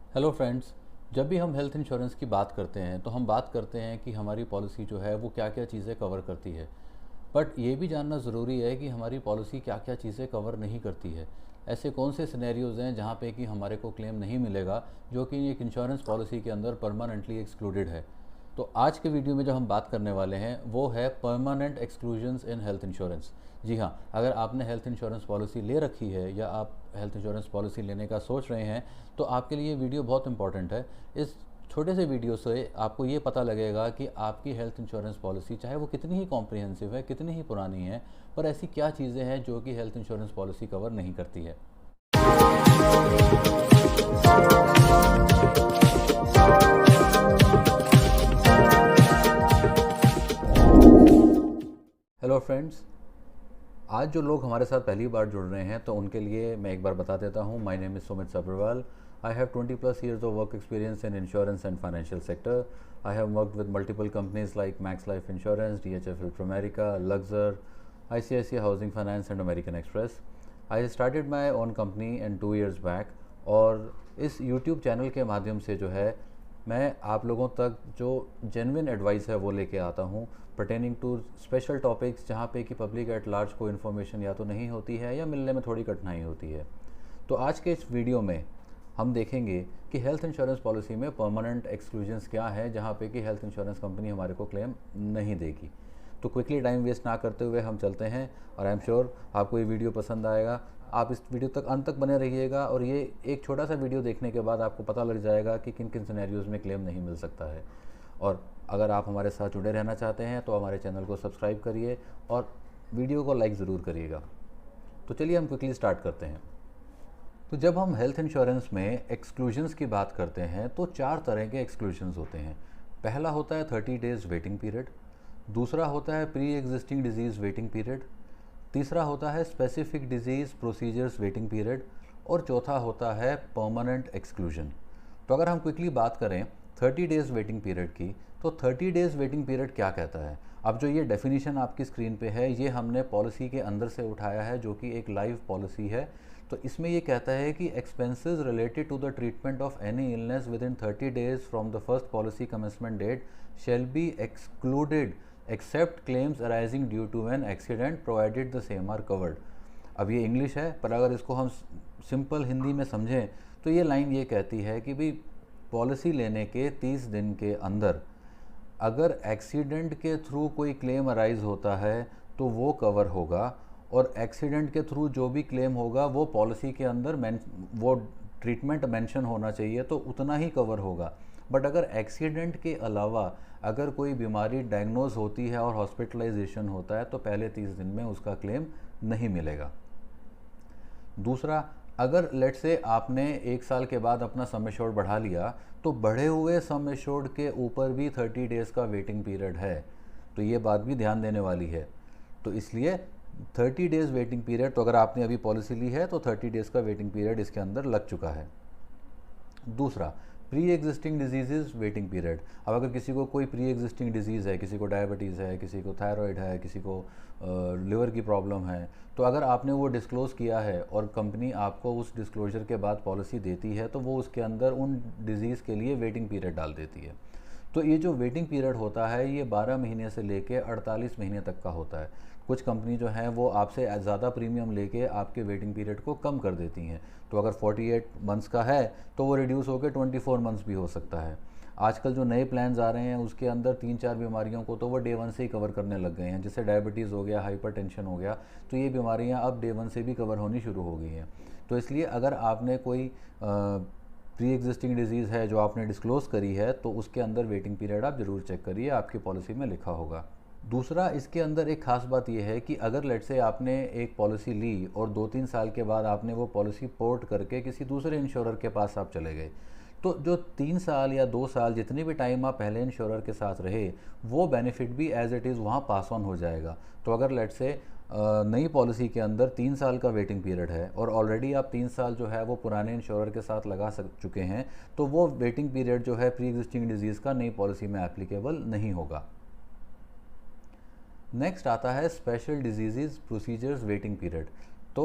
Hello friends. जब भी हम हेल्थ इंश्योरेंस की बात करते हैं तो हम बात करते हैं कि हमारी पॉलिसी जो है वो क्या क्या चीज़ें कवर करती है। बट ये भी जानना ज़रूरी है कि हमारी पॉलिसी क्या क्या चीज़ें कवर नहीं करती है। ऐसे कौन से सिनेरियोज़ हैं जहाँ पे कि हमारे को क्लेम नहीं मिलेगा, जो कि एक इंश्योरेंस पॉलिसी के अंदर परमानेंटली एक्सक्लूडेड है। तो आज के वीडियो में जो हम बात करने वाले हैं वो है permanent exclusions in health insurance. जी हाँ, अगर आपने हेल्थ इंश्योरेंस पॉलिसी ले रखी है या आप हेल्थ इंश्योरेंस पॉलिसी लेने का सोच रहे हैं तो आपके लिए ये वीडियो बहुत इंपॉर्टेंट है। इस छोटे से वीडियो से आपको ये पता लगेगा कि आपकी हेल्थ इंश्योरेंस पॉलिसी चाहे वो कितनी ही कॉम्प्रिहेंसिव है, कितनी ही पुरानी है, पर ऐसी क्या चीज़ें हैं जो कि हेल्थ इंश्योरेंस पॉलिसी कवर नहीं करती है। हेलो फ्रेंड्स, आज जो लोग हमारे साथ पहली बार जुड़ रहे हैं तो उनके लिए मैं एक बार बता देता हूँ। My name is Sumit Sabharwal. I have 20+ years of work experience in insurance and financial sector. I have worked with multiple companies like Max Life Insurance, DHF Ultramerica, Luxor, ICICI Housing Finance and American Express. I started my own company and 2 years back और इस YouTube channel के माध्यम से जो है मैं आप लोगों तक जो जेन्युइन एडवाइस है वो लेके आता हूँ पर्टेनिंग टू स्पेशल टॉपिक्स, जहाँ पे कि पब्लिक एट लार्ज को इन्फॉर्मेशन या तो नहीं होती है या मिलने में थोड़ी कठिनाई होती है। तो आज के इस वीडियो में हम देखेंगे कि हेल्थ इंश्योरेंस पॉलिसी में परमानेंट एक्सक्लूजन्स क्या है, जहाँ पे कि हेल्थ इंश्योरेंस कंपनी हमारे को क्लेम नहीं देगी। तो क्विकली टाइम वेस्ट ना करते हुए हम चलते हैं और आई एम श्योर आपको ये वीडियो पसंद आएगा। आप इस वीडियो तक अंत तक बने रहिएगा और ये एक छोटा सा वीडियो देखने के बाद आपको पता लग जाएगा कि किन किन सिनेरियोज़ में क्लेम नहीं मिल सकता है। और अगर आप हमारे साथ जुड़े रहना चाहते हैं तो हमारे चैनल को सब्सक्राइब करिए और वीडियो को लाइक ज़रूर करिएगा। तो चलिए हम क्विकली स्टार्ट करते हैं। तो जब हम हेल्थ इंश्योरेंस में एक्सक्लूजन्स की बात करते हैं तो 4 तरह के एक्सक्लूजन्स होते हैं। पहला होता है 30 डेज़ वेटिंग पीरियड, दूसरा होता है pre existing disease waiting period, तीसरा होता है specific disease procedures waiting period और चौथा होता है परमानेंट एक्सक्लूजन। तो अगर हम क्विकली बात करें 30 डेज़ वेटिंग पीरियड की, तो 30 डेज़ वेटिंग पीरियड क्या कहता है। अब जो ये डेफिनेशन आपकी स्क्रीन पे है ये हमने पॉलिसी के अंदर से उठाया है, जो कि एक लाइव पॉलिसी है। तो इसमें ये कहता है कि expenses related to the treatment of any illness within 30 days from the first policy commencement date shall be excluded except claims arising due to an accident provided the same are covered. अब ये English है, पर अगर इसको हम simple Hindi में समझें तो ये लाइन ये कहती है कि भाई पॉलिसी लेने के 30 दिन के अंदर अगर एक्सीडेंट के थ्रू कोई क्लेम अराइज होता है तो वो कवर होगा, और एक्सीडेंट के थ्रू जो भी क्लेम होगा वो पॉलिसी के अंदर वो ट्रीटमेंट मेंशन होना चाहिए तो उतना ही कवर होगा। बट अगर एक्सीडेंट के अलावा अगर कोई बीमारी डायग्नोज होती है और हॉस्पिटलाइजेशन होता है तो पहले 30 दिन में उसका क्लेम नहीं मिलेगा। दूसरा, अगर लेट से आपने 1 साल के बाद अपना सम एश्योर्ड बढ़ा लिया तो बढ़े हुए सम एश्योर्ड के ऊपर भी 30 डेज़ का वेटिंग पीरियड है। तो ये बात भी ध्यान देने वाली है। तो इसलिए 30 डेज़ वेटिंग पीरियड, तो अगर आपने अभी पॉलिसी ली है तो 30 डेज़ का वेटिंग पीरियड इसके अंदर लग चुका है। दूसरा, pre existing disease waiting period. अब अगर किसी को कोई प्री एग्जिस्टिंग डिजीज़ है, किसी को डायबिटीज़ है, किसी को थायराइड है, किसी को लिवर की प्रॉब्लम है, तो अगर आपने वो डिस्क्लोज़ किया है और कंपनी आपको उस डिस्क्लोजर के बाद पॉलिसी देती है तो वो उसके अंदर उन डिजीज़ के लिए वेटिंग पीरियड डाल देती है। तो ये जो वेटिंग पीरियड होता है ये 12 महीने से लेके 48 महीने तक का होता है। कुछ कंपनी जो है वो आपसे ज़्यादा प्रीमियम लेके आपके वेटिंग पीरियड को कम कर देती हैं। तो अगर 48 मंथ्स का है तो वो रिड्यूस होकर 24 मंथ्स भी हो सकता है। आजकल जो नए प्लान्स आ रहे हैं उसके अंदर 3-4 बीमारियों को तो वो डे 1 से ही कवर करने लग गए हैं, जैसे डायबिटीज़ हो गया, हाइपरटेंशन हो गया। तो ये बीमारियां अब डे 1 से भी कवर होनी शुरू हो गई हैं। तो इसलिए अगर आपने कोई प्री एग्जिस्टिंग डिजीज़ है जो आपने डिस्क्लोज़ करी है तो उसके अंदर वेटिंग पीरियड आप ज़रूर चेक करिए, आपकी पॉलिसी में लिखा होगा। दूसरा, इसके अंदर एक ख़ास बात यह है कि अगर लेट से आपने एक पॉलिसी ली और 2-3 साल के बाद आपने वो पॉलिसी पोर्ट करके किसी दूसरे इंश्योरर के पास आप चले गए, तो जो 3 साल या 2 साल जितनी भी टाइम आप पहले इंश्योरर के साथ रहे वो बेनिफिट भी एज इट इज़ वहाँ पास ऑन हो जाएगा। तो अगर लेट से नई पॉलिसी के अंदर 3 साल का वेटिंग पीरियड है और ऑलरेडी आप 3 साल जो है वो पुराने इंश्योरर के साथ लगा चुके हैं, तो वो वेटिंग पीरियड जो है प्री एग्जिस्टिंग डिजीज़ का नई पॉलिसी में एप्लीकेबल नहीं होगा। नेक्स्ट आता है special disease procedures waiting period. तो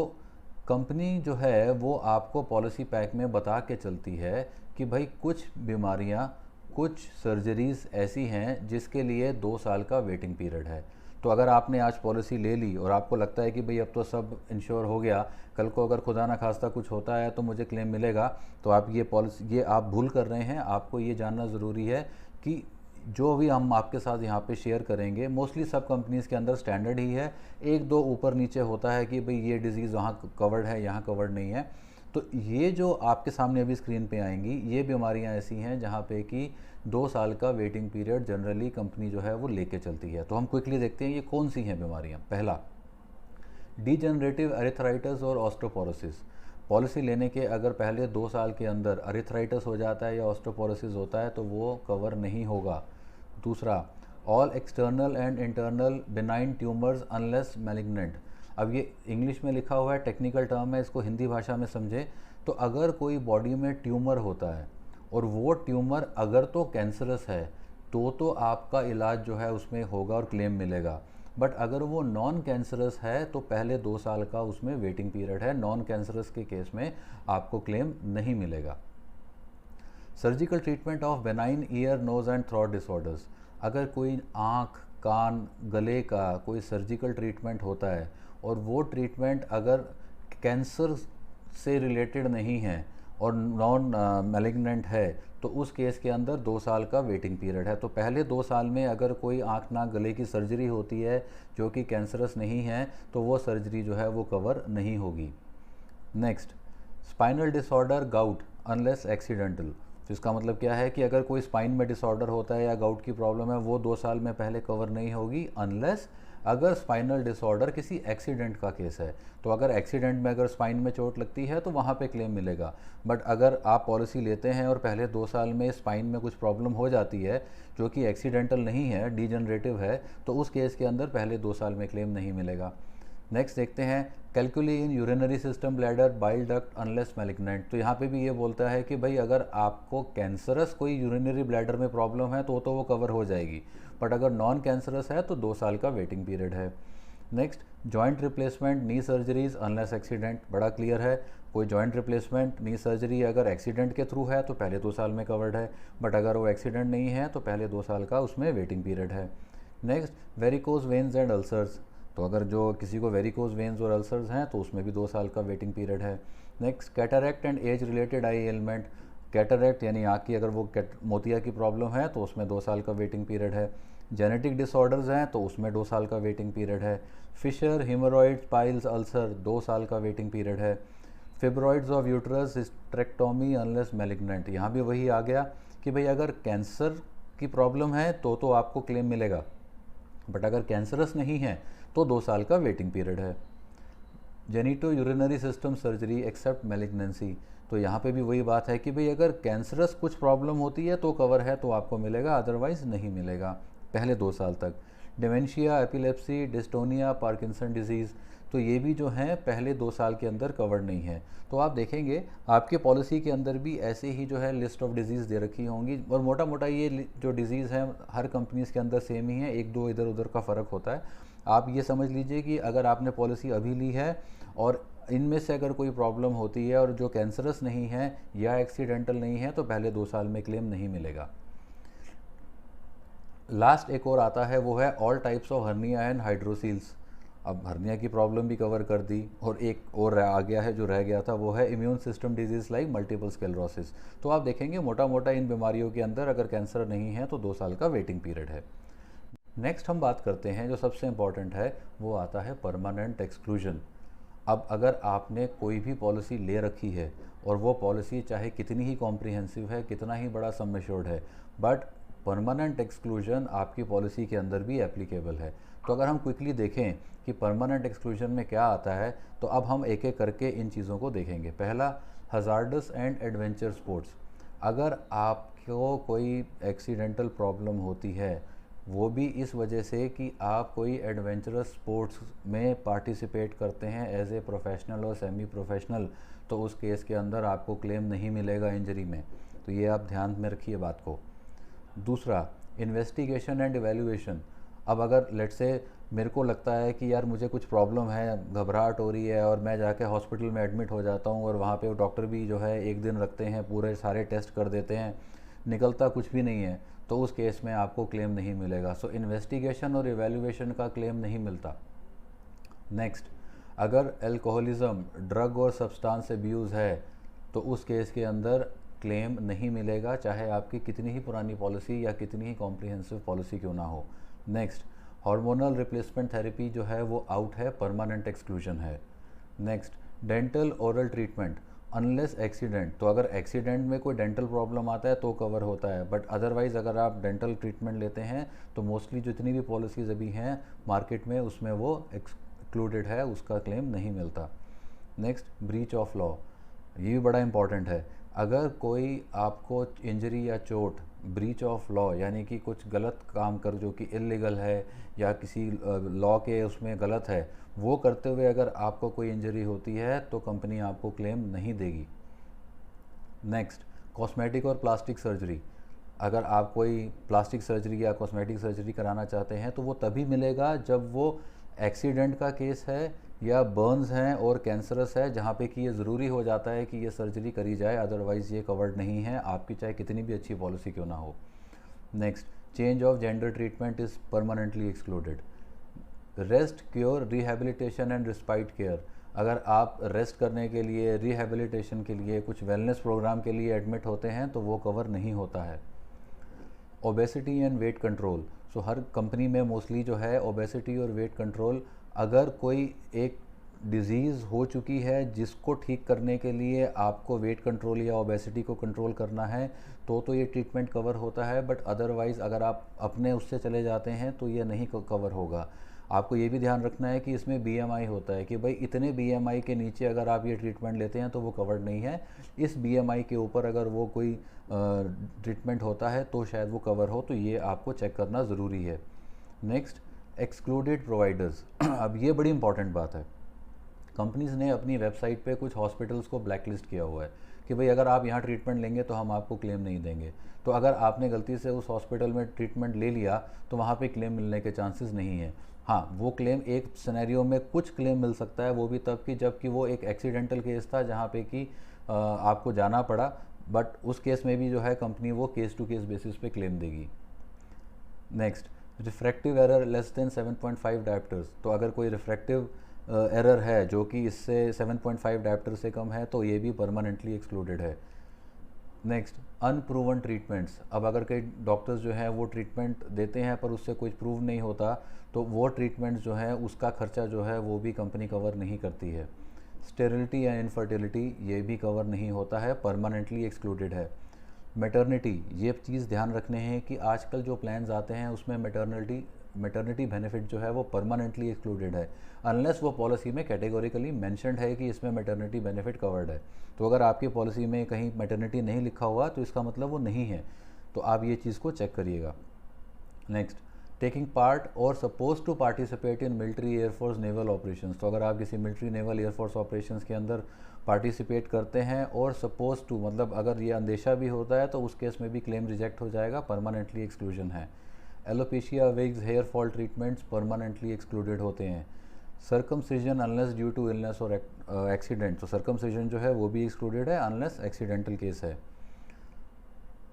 कंपनी जो है वो आपको पॉलिसी पैक में बता के चलती है कि भाई कुछ बीमारियां, कुछ सर्जरीज ऐसी हैं जिसके लिए 2 साल का वेटिंग पीरियड है। तो अगर आपने आज पॉलिसी ले ली और आपको लगता है कि भाई अब तो सब इंश्योर हो गया, कल को अगर खुदा ना खास्ता कुछ होता है तो मुझे क्लेम मिलेगा, तो आप ये आप भूल कर रहे हैं। आपको ये जानना ज़रूरी है कि जो भी हम आपके साथ यहाँ पे शेयर करेंगे, मोस्टली सब कंपनीज़ के अंदर स्टैंडर्ड ही है, एक दो ऊपर नीचे होता है कि भाई ये डिज़ीज़ वहाँ कवर्ड है, यहाँ कवर्ड नहीं है। तो ये जो आपके सामने अभी स्क्रीन पे आएंगी, ये बीमारियाँ ऐसी हैं जहाँ पे कि 2 साल का वेटिंग पीरियड जनरली कंपनी जो है वो लेके चलती है। तो हम क्विकली देखते हैं ये कौन सी हैं बीमारियाँ। पहला, डीजनरेटिव अरिथराइटिस और ऑस्टोपोरोसिस। पॉलिसी लेने के अगर पहले 2 साल के अंदर अरिथराइटिस हो जाता है या ऑस्टोपोरोसिस होता है तो वो कवर नहीं होगा। दूसरा, all external and internal benign tumours unless malignant. अब ये इंग्लिश में लिखा हुआ है, टेक्निकल टर्म है, इसको हिंदी भाषा में समझे तो अगर कोई बॉडी में ट्यूमर होता है और वो ट्यूमर अगर तो कैंसरस है तो आपका इलाज जो है उसमें होगा और क्लेम मिलेगा। बट अगर वो नॉन कैंसरस है तो पहले 2 साल का उसमें वेटिंग पीरियड है। नॉन कैंसरस के केस में आपको क्लेम नहीं मिलेगा। Surgical treatment of benign ear, nose and throat disorders. अगर कोई आँख, कान, गले का कोई सर्जिकल ट्रीटमेंट होता है और वो ट्रीटमेंट अगर कैंसर से रिलेटेड नहीं है और नॉन मैलिग्नेंट है तो उस केस के अंदर 2 साल का वेटिंग पीरियड है। तो पहले 2 साल में अगर कोई आँख, नाक, गले की सर्जरी होती है जो कि कैंसरस नहीं है तो वो सर्जरी जो है वो कवर नहीं होगी। Next, spinal disorder, gout unless accidental. तो इसका मतलब क्या है कि अगर कोई स्पाइन में डिसऑर्डर होता है या गाउट की प्रॉब्लम है वो 2 साल में पहले कवर नहीं होगी, अनलेस अगर स्पाइनल डिसऑर्डर किसी एक्सीडेंट का केस है। तो अगर एक्सीडेंट में अगर स्पाइन में चोट लगती है तो वहाँ पे क्लेम मिलेगा। बट अगर आप पॉलिसी लेते हैं और पहले 2 साल में स्पाइन में कुछ प्रॉब्लम हो जाती है जो कि एक्सीडेंटल नहीं है, डीजनरेटिव है, तो उस केस के अंदर पहले 2 साल में क्लेम नहीं मिलेगा। नेक्स्ट देखते हैं, calculi in urinary system, bladder, bile duct unless malignant. तो यहाँ पे भी ये बोलता है कि भाई अगर आपको कैंसरस कोई यूरिनरी ब्लैडर में प्रॉब्लम है तो वो कवर हो जाएगी, बट अगर नॉन कैंसरस है तो 2 साल का वेटिंग पीरियड है। नेक्स्ट, जॉइंट रिप्लेसमेंट, नी सर्जरीज अनलेस एक्सीडेंट। बड़ा क्लियर है, कोई जॉइंट रिप्लेसमेंट, नी सर्जरी अगर एक्सीडेंट के थ्रू है तो पहले 2 साल में कवर्ड है, बट अगर वो एक्सीडेंट नहीं है तो पहले 2 साल का उसमें वेटिंग पीरियड है। Next, varicose veins and ulcers. तो अगर जो किसी को वेरिकोज वेन्स और अल्सर्स हैं तो उसमें भी 2 साल का वेटिंग पीरियड है। Next, cataract and age related I element. Cataract यानी आँख की अगर वो मोतिया की प्रॉब्लम है तो उसमें 2 साल का वेटिंग पीरियड है। जेनेटिक डिसऑर्डर्स हैं तो उसमें 2 साल का वेटिंग पीरियड है। फिशर, हीमोरॉइड्स, पाइल्स, अल्सर, 2 साल का वेटिंग पीरियड है। Fibroids of uterus, hysterectomy unless malignant. यहाँ भी वही आ गया कि भाई अगर कैंसर की प्रॉब्लम है तो आपको क्लेम मिलेगा, बट अगर कैंसरस नहीं है तो 2 साल का वेटिंग पीरियड है। Genito urinary system surgery except malignancy. तो यहाँ पे भी वही बात है कि भाई अगर कैंसरस कुछ प्रॉब्लम होती है तो कवर है तो आपको मिलेगा, अदरवाइज नहीं मिलेगा पहले 2 साल तक। Dementia, epilepsy, dystonia, Parkinson disease, तो ये भी जो हैं पहले 2 साल के अंदर कवर्ड नहीं है। तो आप देखेंगे आपके पॉलिसी के अंदर भी ऐसे ही जो है लिस्ट ऑफ डिजीज़ दे रखी होंगी, और मोटा मोटा ये जो डिजीज़ हैं हर कंपनीज़ के अंदर सेम ही है, एक दो इधर उधर का फ़र्क होता है। आप ये समझ लीजिए कि अगर आपने पॉलिसी अभी ली है और इनमें से अगर कोई प्रॉब्लम होती है और जो कैंसरस नहीं है या एक्सीडेंटल नहीं है तो पहले 2 साल में क्लेम नहीं मिलेगा। लास्ट एक और आता है, वो है all types of hernia and hydroceles. अब हर्निया की प्रॉब्लम भी कवर कर दी, और एक और आ गया है जो रह गया था, वो है immune system disease like multiple sclerosis. तो आप देखेंगे मोटा मोटा इन बीमारियों के अंदर अगर कैंसर नहीं है तो 2 साल का वेटिंग पीरियड है। नेक्स्ट हम बात करते हैं जो सबसे इम्पॉर्टेंट है, वो आता है परमानेंट एक्सक्लूजन। अब अगर आपने कोई भी पॉलिसी ले रखी है और वो पॉलिसी चाहे कितनी ही कॉम्प्रिहेंसिव है, कितना ही बड़ा सम एश्योर्ड है, बट परमानेंट एक्सक्लूजन आपकी पॉलिसी के अंदर भी एप्लीकेबल है। तो अगर हम क्विकली देखें कि परमानेंट एक्सक्लूजन में क्या आता है, तो अब हम एक एक करके इन चीज़ों को देखेंगे। पहला, हज़ार्डस एंड एडवेंचर स्पोर्ट्स। अगर आपको कोई एक्सीडेंटल प्रॉब्लम होती है, वो भी इस वजह से कि आप कोई एडवेंचरस स्पोर्ट्स में पार्टिसिपेट करते हैं एज ए प्रोफेशनल और सेमी प्रोफेशनल, तो उस केस के अंदर आपको क्लेम नहीं मिलेगा इंजरी में। तो ये आप ध्यान में रखिए बात को। दूसरा, इन्वेस्टिगेशन एंड इवैल्यूएशन। अब अगर लेट से मेरे को लगता है कि यार मुझे कुछ प्रॉब्लम है, घबराहट हो रही है और मैं जाके हॉस्पिटल में एडमिट हो जाता हूँ और वहाँ पे डॉक्टर भी जो है एक दिन रखते हैं, पूरे सारे टेस्ट कर देते हैं, निकलता कुछ भी नहीं है, तो उस केस में आपको क्लेम नहीं मिलेगा। सो इन्वेस्टिगेशन और इवैल्यूएशन का क्लेम नहीं मिलता। नेक्स्ट, अगर अल्कोहलिज्म, ड्रग और सब्सटेंस अब्यूज़ है तो उस केस के अंदर क्लेम नहीं मिलेगा, चाहे आपकी कितनी ही पुरानी पॉलिसी या कितनी ही कॉम्प्रिहेंसिव पॉलिसी क्यों ना हो। नेक्स्ट, हार्मोनल रिप्लेसमेंट थेरेपी जो है वो आउट है, परमानेंट एक्सक्लूजन है। Next, dental oral treatment unless accident, तो अगर एक्सीडेंट में कोई डेंटल प्रॉब्लम आता है तो कवर होता है, बट अदरवाइज़ अगर आप डेंटल ट्रीटमेंट लेते हैं तो मोस्टली जितनी भी पॉलिसीज़ अभी हैं मार्केट में उसमें वो एक्सक्लूडेड है, उसका क्लेम नहीं मिलता। नेक्स्ट, ब्रीच ऑफ लॉ, ये भी बड़ा इंपॉर्टेंट है। अगर कोई आपको इंजरी या चोट ब्रीच ऑफ लॉ यानी कि कुछ गलत काम कर जो कि इलीगल है या किसी लॉ के उसमें गलत है, वो करते हुए अगर आपको कोई इंजरी होती है तो कंपनी आपको क्लेम नहीं देगी। नेक्स्ट, कॉस्मेटिक और प्लास्टिक सर्जरी, अगर आप कोई प्लास्टिक सर्जरी या कॉस्मेटिक सर्जरी कराना चाहते हैं तो वो तभी मिलेगा जब वो एक्सीडेंट का केस है या बर्न्स हैं और कैंसरस है, जहाँ पे कि ये ज़रूरी हो जाता है कि ये सर्जरी करी जाए, अदरवाइज़ ये कवर्ड नहीं है, आपकी चाहे कितनी भी अच्छी पॉलिसी क्यों ना हो। Next, change of gender treatment is permanently excluded. Rest, cure, rehabilitation and respite care, अगर आप रेस्ट करने के लिए, रिहैबिलिटेशन के लिए, कुछ वेलनेस प्रोग्राम के लिए एडमिट होते हैं तो वो कवर नहीं होता है। Obesity and weight control, so her company में मोस्टली जो है ओबेसिटी और वेट कंट्रोल, अगर कोई एक डिज़ीज़ हो चुकी है जिसको ठीक करने के लिए आपको वेट कंट्रोल या ओबेसिटी को कंट्रोल करना है तो ये ट्रीटमेंट कवर होता है, बट अदरवाइज़ अगर आप अपने उससे चले जाते हैं तो ये नहीं कवर होगा। आपको ये भी ध्यान रखना है कि इसमें बीएमआई होता है कि भाई इतने बीएमआई के नीचे अगर आप ये ट्रीटमेंट लेते हैं तो वो कवर्ड नहीं है, इस बीएमआई के ऊपर अगर वो कोई ट्रीटमेंट होता है तो शायद वो कवर हो, तो ये आपको चेक करना ज़रूरी है। नेक्स्ट, एक्सक्लूडेड प्रोवाइडर्स अब ये बड़ी इंपॉर्टेंट बात है। कंपनीज़ ने अपनी वेबसाइट पे कुछ हॉस्पिटल्स को ब्लैकलिस्ट किया हुआ है कि भाई अगर आप यहाँ ट्रीटमेंट लेंगे तो हम आपको क्लेम नहीं देंगे। तो अगर आपने गलती से उस हॉस्पिटल में ट्रीटमेंट ले लिया तो वहाँ पे क्लेम मिलने के चांसेस नहीं है। हाँ, वो क्लेम एक सिनेरियो में कुछ क्लेम मिल सकता है, वो भी तब कि जबकि वो एक एक्सीडेंटल केस था जहाँ पे कि आपको जाना पड़ा, बट उस केस में भी जो है कंपनी वो केस टू केस बेसिस पे क्लेम देगी। Next, refractive error less than 7.5 डायप्टर्स, तो अगर कोई रिफ्रैक्टिव एरर है जो कि इससे 7.5 डायप्टर से कम है तो ये भी परमानेंटली एक्सक्लूडेड है। नेक्स्ट, अनप्रूवन ट्रीटमेंट्स, अब अगर कई डॉक्टर्स जो हैं वो ट्रीटमेंट देते हैं पर उससे कुछ प्रूव नहीं होता तो वो ट्रीटमेंट जो है उसका खर्चा जो है वो भी कंपनी कवर नहीं करती है। स्टेरिलिटी या इनफर्टिलिटी, ये भी कवर नहीं होता है, परमानेंटली एक्सक्लूडेड है। मैटरनिटी, ये चीज़ ध्यान रखने हैं कि आजकल जो प्लान्स आते हैं उसमें मैटरनिटी बेनिफिट जो है वो परमानेंटली एक्सक्लूडेड है, अनलेस वो पॉलिसी में कैटेगोरिकली मेंशन्ड है कि इसमें मैटरनिटी बेनिफिट कवर्ड है। तो अगर आपकी पॉलिसी में कहीं मैटरनिटी नहीं लिखा हुआ तो इसका मतलब वो नहीं है, तो आप ये चीज़ को चेक करिएगा। नेक्स्ट, टेकिंग पार्ट और suppose to participate in military, air force, naval operations, तो अगर आप किसी मिलिट्री, नेवल, एयरफोर्स ऑपरेशंस के अंदर पार्टिसिपेट करते हैं और सपोज टू मतलब अगर ये अंदेशा भी होता है तो उस केस में भी क्लेम रिजेक्ट हो जाएगा, परमानेंटली एक्सक्लूजन है। Alopecia, wigs, hair fall treatments permanently excluded होते हैं। Circumcision unless due to illness और एक्सीडेंट, तो सर्कमसिजन जो है वो भी एक्सक्लूडेड है अनलेस एक्सीडेंटल केस है।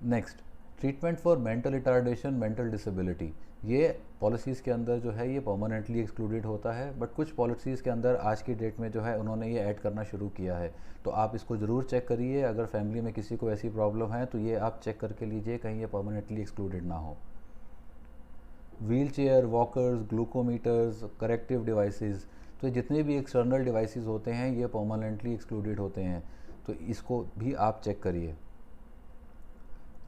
Next, treatment for mental retardation, mental disability, ये पॉलिसीज़ के अंदर जो है ये परमानेंटली एक्सक्लूडेड होता है, बट कुछ पॉलिसीज़ के अंदर आज की डेट में जो है उन्होंने ये ऐड करना शुरू किया है, तो आप इसको ज़रूर चेक करिए। अगर फैमिली में किसी को ऐसी प्रॉब्लम है तो ये आप चेक करके लीजिए कहीं ये परमानेंटली एक्सक्लूडेड ना हो। Wheel chair, walkers, glucometers, corrective devices, तो जितने भी एक्सटर्नल डिवाइसेस होते हैं ये परमानेंटली एक्सक्लूडेड होते हैं, तो इसको भी आप चेक करिए।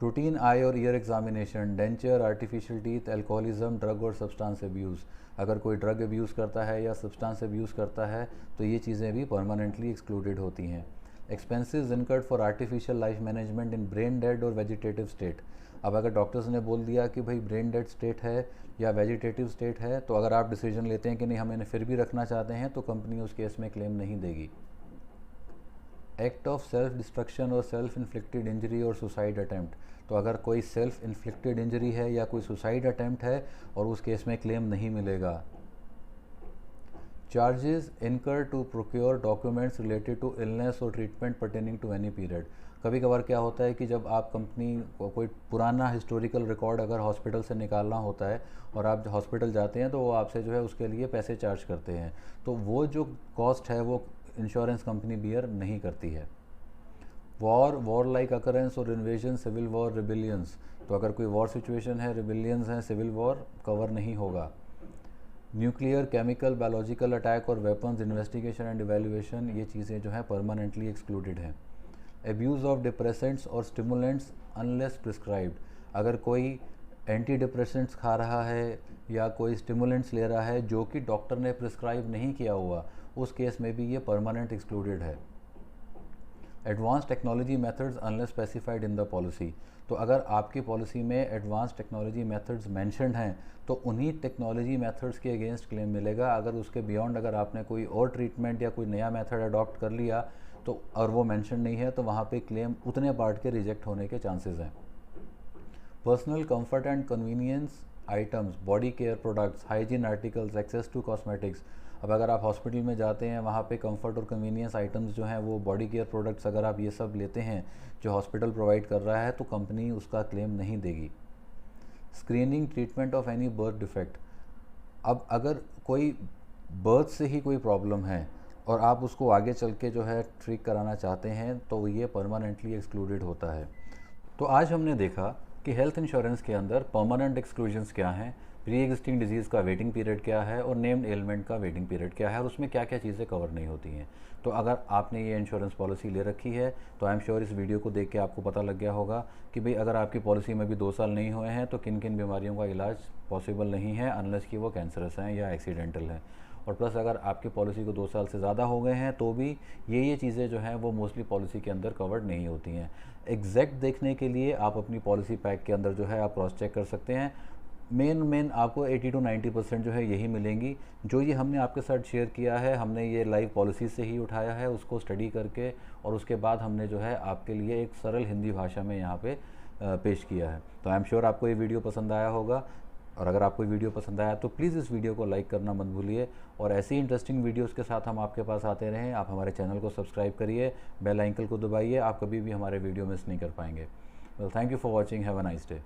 रूटीन आई और year examination, denture, artificial teeth, alcoholism, drug और सब्सटेंस अब्यूज़, अगर कोई ड्रग अब्यूज़ करता है या सब्सटेंस अब्यूज़ करता है तो ये चीज़ें भी परमानेंटली एक्सक्लूडेड होती हैं। Expenses incurred for artificial life management in brain dead और वेजिटेटिव स्टेट, अब अगर डॉक्टर्स ने बोल दिया कि भाई ब्रेन डेड स्टेट है या वेजिटेटिव स्टेट है तो अगर आप डिसीजन लेते हैं कि नहीं हम इन्हें फिर भी रखना चाहते हैं तो कंपनी उस केस में क्लेम नहीं देगी। एक्ट ऑफ सेल्फ डिस्ट्रक्शन और सेल्फ इन्फ्लिक्टेड इंजरी और सुसाइड अटैम्प्ट, तो अगर कोई सेल्फ इन्फ्लिक्टेड इंजरी है या कोई सुसाइड अटैम्प्ट है और उस केस में क्लेम नहीं मिलेगा। Charges incurred to procure documents related to illness और treatment pertaining to any period. कभी कभार क्या होता है कि जब आप कंपनी को कोई पुराना हिस्टोरिकल रिकॉर्ड अगर हॉस्पिटल से निकालना होता है और आप हॉस्पिटल जाते हैं तो वो आपसे जो है उसके लिए पैसे चार्ज करते हैं, तो वो जो कॉस्ट है वो इंश्योरेंस कंपनी बियर नहीं करती है। वॉर लाइक अकरेंस और इन्वेजन, सिविल वॉर, रिबिलियंस, तो अगर कोई वॉर सिचुएशन है, रिबिलियंस हैं, सिविल वॉर कवर नहीं होगा। न्यूक्लियर, केमिकल, बायोलॉजिकल अटैक और वेपन्स इन्वेस्टिगेशन एंड इवेल्युएशन, ये चीज़ें जो हैं परमानेंटली एक्सक्लूडेड हैं। एब्यूज़ ऑफ डिप्रेसेंट्स और स्टिमुलेंट्स अनलेस प्रिस्क्राइब्ड, अगर कोई एंटी डिप्रेसेंट्स खा रहा है या कोई स्टिमुलेंट्स ले रहा है जो कि डॉक्टर ने प्रिस्क्राइब नहीं किया हुआ, उस केस में भी ये परमानेंट एक्सक्लूडेड है। Advance technology methods unless specified in the policy, तो अगर आपकी पॉलिसी में एडवांस टेक्नोलॉजी मेथड्स मेंशन्ड हैं तो उन्हीं टेक्नोलॉजी मेथड्स के अगेंस्ट क्लेम मिलेगा। अगर उसके बियॉन्ड अगर आपने कोई और ट्रीटमेंट या कोई नया मेथड अडॉप्ट कर लिया तो और वो मेंशन नहीं है तो वहाँ पे क्लेम उतने पार्ट के रिजेक्ट होने के चांसेस हैं। Personal comfort and convenience items, body care products, hygiene articles, access to cosmetics, अब अगर आप हॉस्पिटल में जाते हैं वहाँ पे कंफर्ट और कन्वीनियंस आइटम्स जो हैं वो बॉडी केयर प्रोडक्ट्स अगर आप ये सब लेते हैं जो हॉस्पिटल प्रोवाइड कर रहा है तो कंपनी उसका क्लेम नहीं देगी। Screening treatment of any birth defect, अब अगर कोई बर्थ से ही कोई प्रॉब्लम है और आप उसको आगे चल के जो है ठीक कराना चाहते हैं तो ये परमानेंटली एक्सक्लूडेड होता है। तो आज हमने देखा कि हेल्थ इंश्योरेंस के अंदर परमानेंट एक्सक्लूजन्स क्या हैं, प्री एग्जिस्टिंग डिजीज़ का वेटिंग पीरियड क्या है और नेम्ड एलिमेंट का वेटिंग पीरियड क्या है और उसमें क्या क्या चीज़ें कवर नहीं होती हैं। तो अगर आपने ये इंश्योरेंस पॉलिसी ले रखी है तो आई एम श्योर इस वीडियो को देख के आपको पता लग गया होगा कि भाई अगर आपकी पॉलिसी में भी 2 साल नहीं हुए हैं तो किन किन बीमारियों का इलाज पॉसिबल नहीं है अनलेस कि वो कैंसरस हैं या एक्सीडेंटल हैं। और प्लस अगर आपकी पॉलिसी को 2 साल से ज़्यादा हो गए हैं तो भी ये चीज़ें जो हैं वो मोस्टली पॉलिसी के अंदर कवर्ड नहीं होती हैं। एग्जैक्ट देखने के लिए आप अपनी पॉलिसी पैक के अंदर जो है आप क्रॉस चेक कर सकते हैं। मेन आपको 80 to 90% जो है यही मिलेंगी। जो ये हमने आपके साथ शेयर किया है हमने ये लाइव पॉलिसी से ही उठाया है, उसको स्टडी करके और उसके बाद हमने जो है आपके लिए एक सरल हिंदी भाषा में यहाँ पे पेश किया है। तो आई एम श्योर आपको ये वीडियो पसंद आया होगा और अगर आपको वीडियो पसंद आया तो प्लीज़ इस वीडियो को लाइक करना मत भूलिए और ऐसी इंटरेस्टिंग वीडियोस के साथ हम आपके पास आते रहें। आप हमारे चैनल को सब्सक्राइब करिए, बेल आइकन को दबाइए, आप कभी भी हमारे वीडियो मिस नहीं कर पाएंगे। Well, thank you for watching, have a nice day.